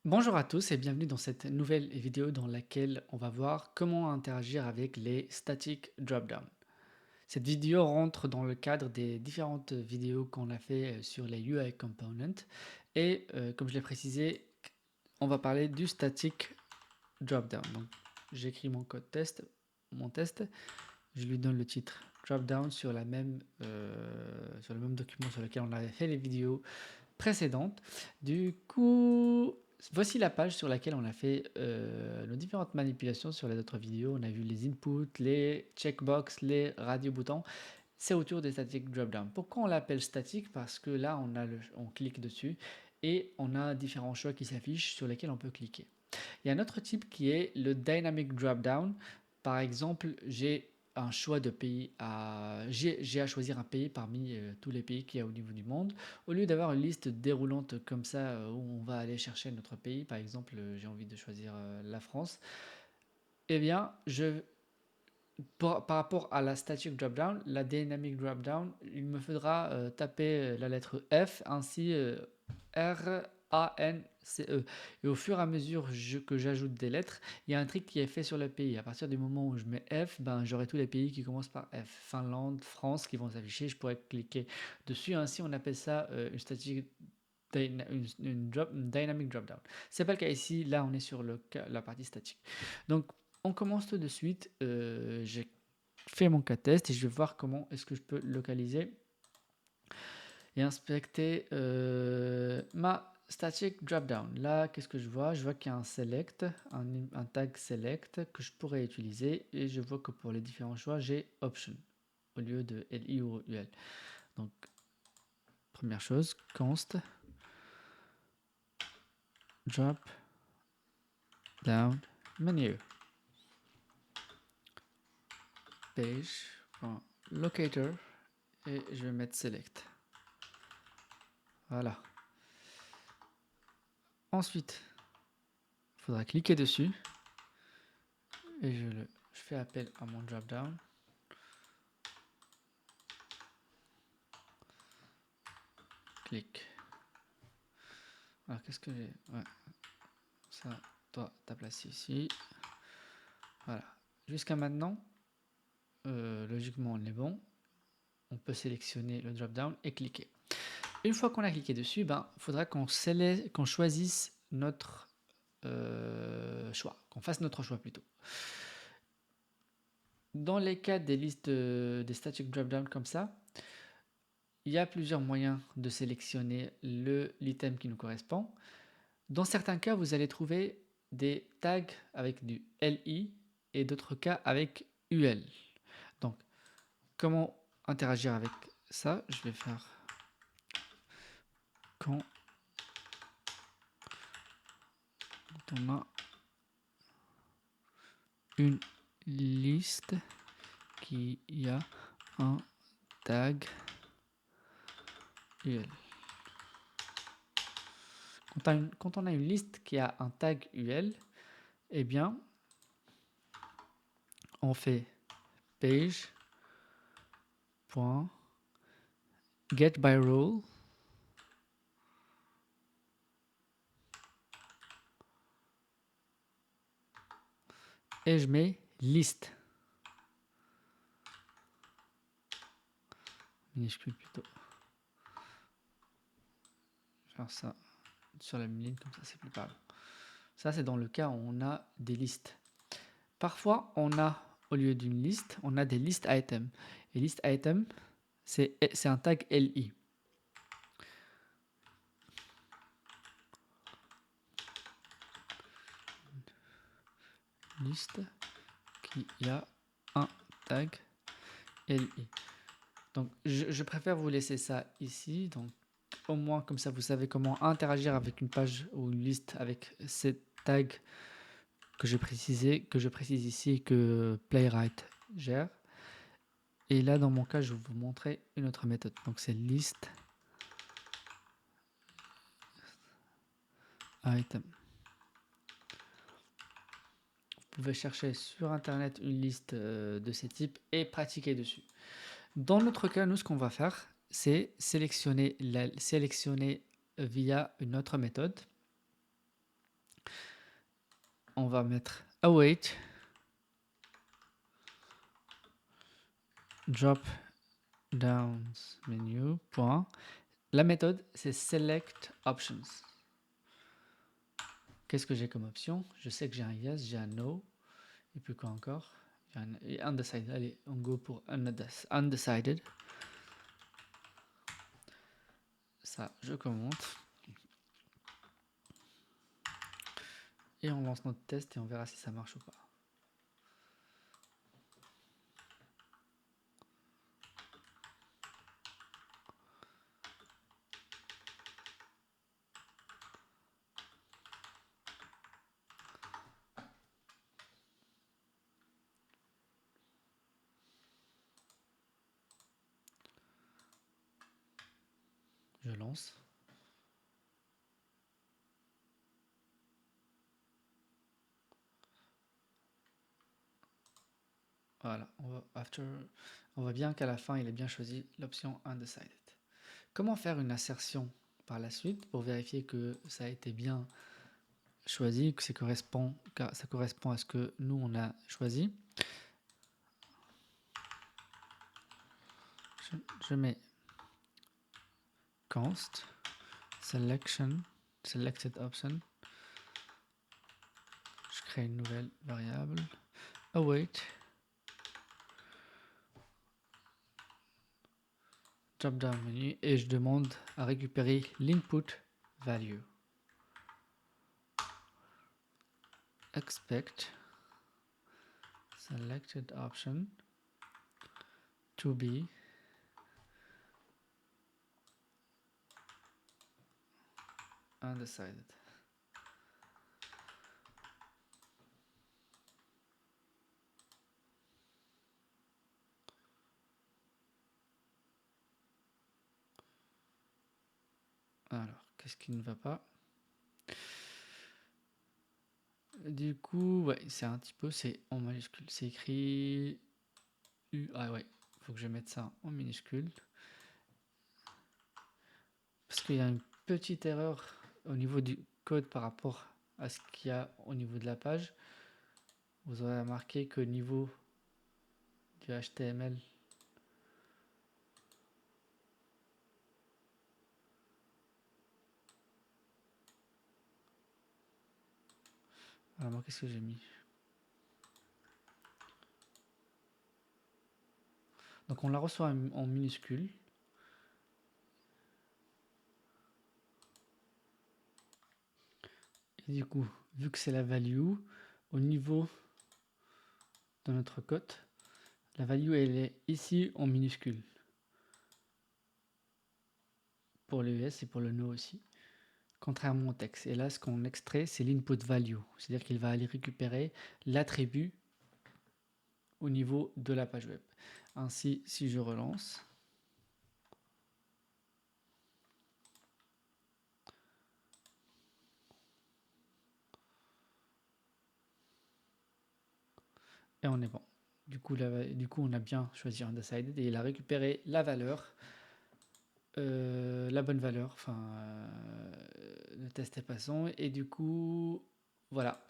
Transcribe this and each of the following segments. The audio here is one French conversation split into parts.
Bonjour à tous et bienvenue dans cette nouvelle vidéo dans laquelle on va voir comment interagir avec les static drop-down. Cette vidéo rentre dans le cadre des différentes vidéos qu'on a fait sur les UI components et comme je l'ai précisé, on va parler du static drop-down. Donc j'écris mon code test, mon test, je lui donne le titre drop-down sur sur le même document sur lequel on avait fait les vidéos précédente. Du coup, voici la page sur laquelle on a fait nos différentes manipulations sur les autres vidéos. On a vu les inputs, les checkbox, les radio boutons. C'est autour des static drop-down. Pourquoi on l'appelle statique? Parce que là, on clique dessus et on a différents choix qui s'affichent sur lesquels on peut cliquer. Il y a un autre type qui est le dynamic drop-down. Par exemple, j'ai un choix de pays j'ai à choisir un pays parmi tous les pays qu'il y a au niveau du monde. Au lieu d'avoir une liste déroulante comme ça où on va aller chercher notre pays, par exemple, j'ai envie de choisir la France, eh bien, par rapport à la static drop-down, la dynamic drop-down, il me faudra taper la lettre F ainsi R, A, N, C, E. Et au fur et à mesure que j'ajoute des lettres, il y a un trick qui est fait sur le pays. À partir du moment où je mets F, ben, j'aurai tous les pays qui commencent par F. Finlande, France qui vont s'afficher. Je pourrais cliquer dessus. Ainsi, on appelle ça une static une dynamic drop-down. C'est pas le cas ici. Là, on est sur la partie statique. Donc, on commence tout de suite. J'ai fait mon cas test et je vais voir comment est-ce que je peux localiser et inspecter ma static dropdown. Là, qu'est-ce que je vois? Je vois qu'il y a un select, un tag select que je pourrais utiliser et je vois que pour les différents choix, j'ai option au lieu de LI ou UL. Donc, première chose, const drop down menu page.locator et je vais mettre select. Voilà. Ensuite, il faudra cliquer dessus et je fais appel à mon drop-down. Clic. Alors, qu'est-ce que j'ai? Ouais, ça doit être placé ici. Voilà. Jusqu'à maintenant, logiquement, on est bon. On peut sélectionner le drop-down et cliquer. Une fois qu'on a cliqué dessus, ben, il faudra qu'on choisisse notre choix, qu'on fasse notre choix plutôt. Dans les cas des listes des static drop-down comme ça, il y a plusieurs moyens de sélectionner l'item qui nous correspond. Dans certains cas, vous allez trouver des tags avec du LI et d'autres cas avec UL. Donc, comment interagir avec ça? Je vais faire quand on a une liste qui a un tag UL. Quand on a une liste qui a un tag UL, eh bien, on fait page.getByRole et je mets liste. Minuscule plutôt. Je vais faire ça sur la même ligne, comme ça c'est plus parlant. Ça c'est dans le cas où on a des listes. Parfois on a, au lieu d'une liste, on a des listes items. Et list item, c'est un tag LI. Liste qui a un tag LI. Donc je préfère vous laisser ça ici. Donc au moins comme ça vous savez comment interagir avec une page ou une liste avec ces tags que je précise ici que Playwright gère. Et là dans mon cas je vais vous montrer une autre méthode. Donc c'est list item. Vous pouvez chercher sur internet une liste de ces types et pratiquer dessus. Dans notre cas, nous ce qu'on va faire, c'est sélectionner via une autre méthode. on va mettre await drop downs menu point. La méthode c'est select options. Qu'est-ce que j'ai comme option? Je sais que j'ai un yes, j'ai un no, et puis quoi encore? J'ai un undecided. Allez, on go pour undecided. Ça, je commente. Et on lance notre test et on verra si ça marche ou pas. Je lance. Voilà, on voit bien qu'à la fin, il a bien choisi l'option undecided. Comment faire une assertion par la suite pour vérifier que ça a été bien choisi, que ça correspond à ce que nous, on a choisi? Je mets const selected option. Je crée une nouvelle variable await drop down menu et je demande à récupérer l'input value. Expect selected option to be undecided. Alors, qu'est-ce qui ne va pas? Du coup, ouais, c'est un petit peu, c'est en majuscule. C'est écrit U. Ah ouais, faut que je mette ça en minuscule. Parce qu'il y a une petite erreur au niveau du code par rapport à ce qu'il y a au niveau de la page. Vous aurez remarqué qu'au niveau du HTML, alors moi, qu'est-ce que j'ai mis? Donc on la reçoit en minuscule. Et du coup, vu que c'est la value, au niveau de notre cote, la value elle est ici en minuscule. Pour le US et pour le no aussi. Contrairement au texte. Et là, ce qu'on extrait, c'est l'input value. C'est-à-dire qu'il va aller récupérer l'attribut au niveau de la page web. Ainsi, si je relance, et on est bon. Du coup, on a bien choisi undecided et il a récupéré la valeur, la bonne valeur. Enfin, le test est passant et du coup, voilà.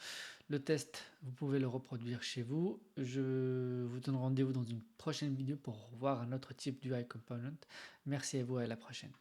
Le test, vous pouvez le reproduire chez vous. Je vous donne rendez-vous dans une prochaine vidéo pour voir un autre type d'UI component. Merci à vous et à la prochaine.